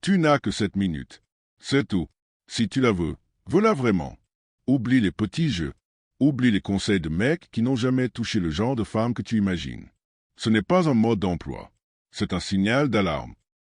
Tu n'as que 7 minutes. C'est tout. Si tu la veux, veux-la vraiment. Oublie les petits jeux. Oublie les conseils de mecs qui n'ont jamais touché le genre de femme que tu imagines. Ce n'est pas un mode d'emploi. C'est un signal d'alarme.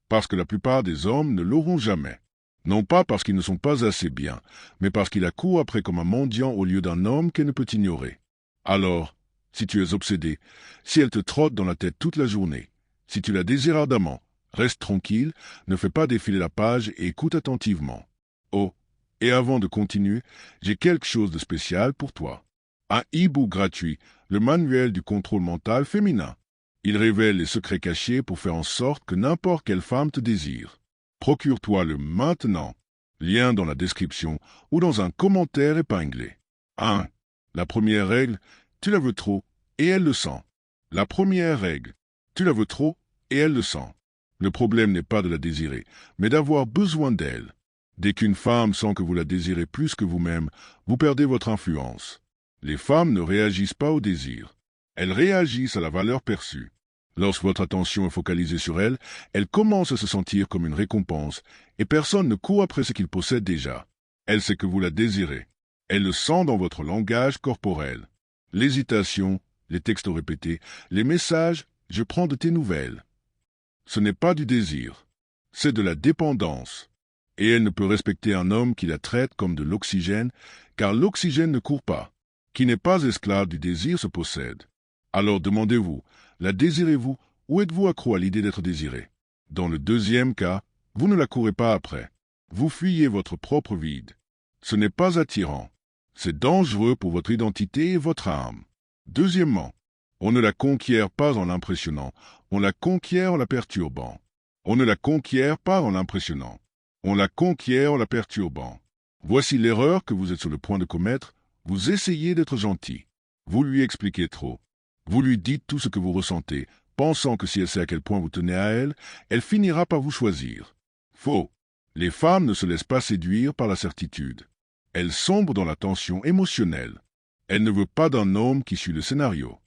Parce que la plupart des hommes ne l'auront jamais. Non pas parce qu'ils ne sont pas assez bien, mais parce qu'ils la courent après comme un mendiant au lieu d'un homme qu'elle ne peut ignorer. Alors, si tu es obsédé, si elle te trotte dans la tête toute la journée, si tu la désires ardemment, reste tranquille, ne fais pas défiler la page et écoute attentivement. Oh, et avant de continuer, j'ai quelque chose de spécial pour toi. Un e-book gratuit, le manuel du contrôle mental féminin. Il révèle les secrets cachés pour faire en sorte que n'importe quelle femme te désire. Procure-toi-le maintenant. Lien dans la description ou dans un commentaire épinglé. 1. La première règle, tu la veux trop et elle le sent. La première règle, tu la veux trop et elle le sent. Le problème n'est pas de la désirer, mais d'avoir besoin d'elle. Dès qu'une femme sent que vous la désirez plus que vous-même, vous perdez votre influence. Les femmes ne réagissent pas au désir. Elles réagissent à la valeur perçue. Lorsque votre attention est focalisée sur elle, elle commence à se sentir comme une récompense, et personne ne court après ce qu'il possède déjà. Elle sait que vous la désirez. Elle le sent dans votre langage corporel. L'hésitation, les textos répétés, les messages « je prends de tes nouvelles ». Ce n'est pas du désir, c'est de la dépendance. Et elle ne peut respecter un homme qui la traite comme de l'oxygène, car l'oxygène ne court pas. Qui n'est pas esclave du désir se possède. Alors demandez-vous, la désirez-vous ou êtes-vous accro à l'idée d'être désiré? Dans le deuxième cas, vous ne la courez pas après. Vous fuyez votre propre vide. Ce n'est pas attirant. C'est dangereux pour votre identité et votre âme. Deuxièmement, on ne la conquiert pas en l'impressionnant, on la conquiert en la perturbant. On ne la conquiert pas en l'impressionnant, on la conquiert en la perturbant. Voici l'erreur que vous êtes sur le point de commettre. Vous essayez d'être gentil. Vous lui expliquez trop. Vous lui dites tout ce que vous ressentez, pensant que si elle sait à quel point vous tenez à elle, elle finira par vous choisir. Faux. Les femmes ne se laissent pas séduire par la certitude. Elles sombrent dans la tension émotionnelle. Elle ne veut pas d'un homme qui suit le scénario.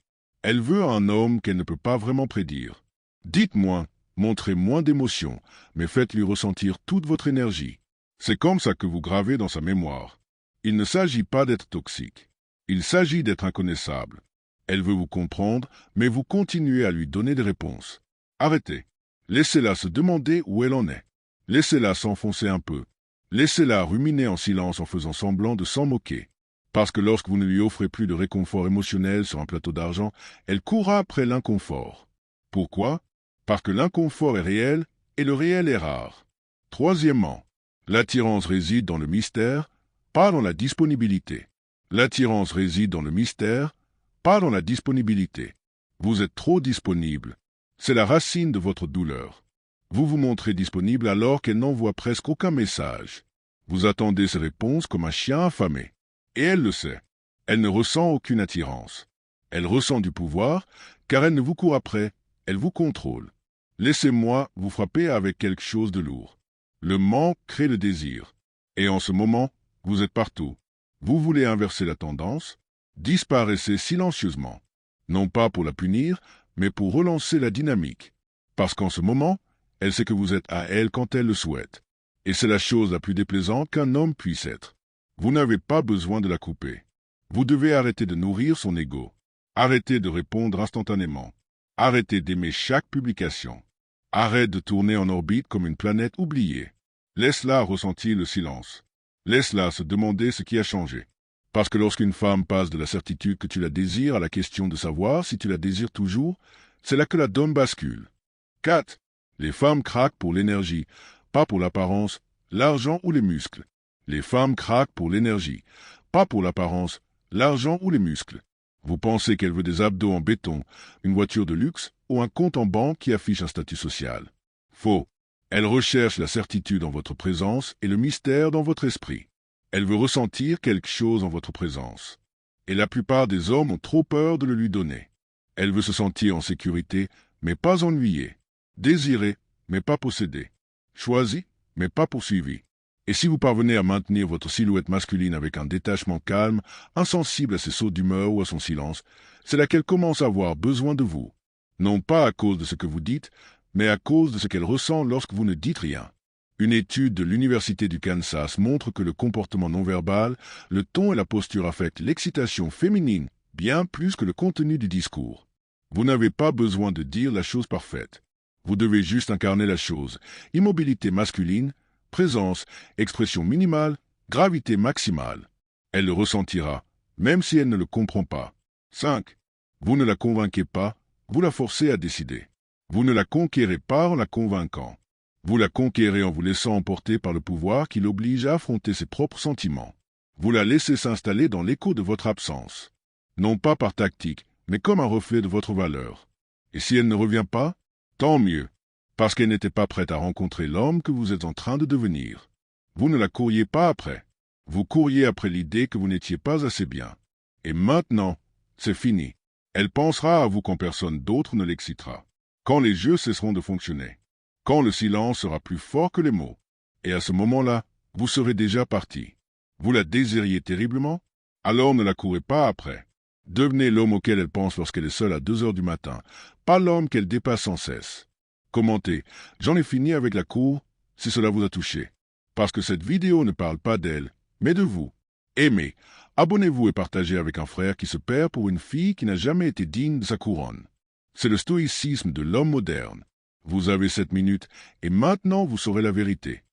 Elle veut un homme qu'elle ne peut pas vraiment prédire. Dites moins, montrez moins d'émotion, mais faites-lui ressentir toute votre énergie. C'est comme ça que vous gravez dans sa mémoire. Il ne s'agit pas d'être toxique. Il s'agit d'être inconnaissable. Elle veut vous comprendre, mais vous continuez à lui donner des réponses. Arrêtez. Laissez-la se demander où elle en est. Laissez-la s'enfoncer un peu. Laissez-la ruminer en silence en faisant semblant de s'en moquer. Parce que lorsque vous ne lui offrez plus de réconfort émotionnel sur un plateau d'argent, elle courra après l'inconfort. Pourquoi? Parce que l'inconfort est réel et le réel est rare. Troisièmement, l'attirance réside dans le mystère, pas dans la disponibilité. L'attirance réside dans le mystère, pas dans la disponibilité. Vous êtes trop disponible. C'est la racine de votre douleur. Vous vous montrez disponible alors qu'elle n'envoie presque aucun message. Vous attendez ses réponses comme un chien affamé. Et elle le sait. Elle ne ressent aucune attirance. Elle ressent du pouvoir, car elle ne vous court après, elle vous contrôle. Laissez-moi vous frapper avec quelque chose de lourd. Le manque crée le désir. Et en ce moment, vous êtes partout. Vous voulez inverser la tendance? Disparaissez silencieusement. Non pas pour la punir, mais pour relancer la dynamique. Parce qu'en ce moment, elle sait que vous êtes à elle quand elle le souhaite. Et c'est la chose la plus déplaisante qu'un homme puisse être. Vous n'avez pas besoin de la couper. Vous devez arrêter de nourrir son ego. Arrêtez de répondre instantanément. Arrêtez d'aimer chaque publication. Arrête de tourner en orbite comme une planète oubliée. Laisse-la ressentir le silence. Laisse-la se demander ce qui a changé. Parce que lorsqu'une femme passe de la certitude que tu la désires à la question de savoir si tu la désires toujours, c'est là que la donne bascule. 4. Les femmes craquent pour l'énergie, pas pour l'apparence, l'argent ou les muscles. Les femmes craquent pour l'énergie, pas pour l'apparence, l'argent ou les muscles. Vous pensez qu'elle veut des abdos en béton, une voiture de luxe ou un compte en banque qui affiche un statut social. Faux. Elle recherche la certitude en votre présence et le mystère dans votre esprit. Elle veut ressentir quelque chose en votre présence. Et la plupart des hommes ont trop peur de le lui donner. Elle veut se sentir en sécurité, mais pas ennuyée. Désirée, mais pas possédée. Choisie, mais pas poursuivie. Et si vous parvenez à maintenir votre silhouette masculine avec un détachement calme, insensible à ses sauts d'humeur ou à son silence, c'est là qu'elle commence à avoir besoin de vous. Non pas à cause de ce que vous dites, mais à cause de ce qu'elle ressent lorsque vous ne dites rien. Une étude de l'Université du Kansas montre que le comportement non verbal, le ton et la posture affectent l'excitation féminine bien plus que le contenu du discours. Vous n'avez pas besoin de dire la chose parfaite. Vous devez juste incarner la chose. Immobilité masculine, présence, expression minimale, gravité maximale. Elle le ressentira, même si elle ne le comprend pas. 5. Vous ne la convainquez pas, vous la forcez à décider. Vous ne la conquérez pas en la convainquant. Vous la conquérez en vous laissant emporter par le pouvoir qui l'oblige à affronter ses propres sentiments. Vous la laissez s'installer dans l'écho de votre absence. Non pas par tactique, mais comme un reflet de votre valeur. Et si elle ne revient pas, tant mieux, parce qu'elle n'était pas prête à rencontrer l'homme que vous êtes en train de devenir. Vous ne la courriez pas après. Vous courriez après l'idée que vous n'étiez pas assez bien. Et maintenant, c'est fini. Elle pensera à vous quand personne d'autre ne l'excitera. Quand les jeux cesseront de fonctionner. Quand le silence sera plus fort que les mots. Et à ce moment-là, vous serez déjà parti. Vous la désiriez terriblement? Alors ne la courez pas après. Devenez l'homme auquel elle pense lorsqu'elle est seule à 2 heures du matin, pas l'homme qu'elle dépasse sans cesse. Commentez. J'en ai fini avec la cour, si cela vous a touché. Parce que cette vidéo ne parle pas d'elle, mais de vous. Aimez, abonnez-vous et partagez avec un frère qui se perd pour une fille qui n'a jamais été digne de sa couronne. C'est le stoïcisme de l'homme moderne. Vous avez 7 minutes, et maintenant vous saurez la vérité.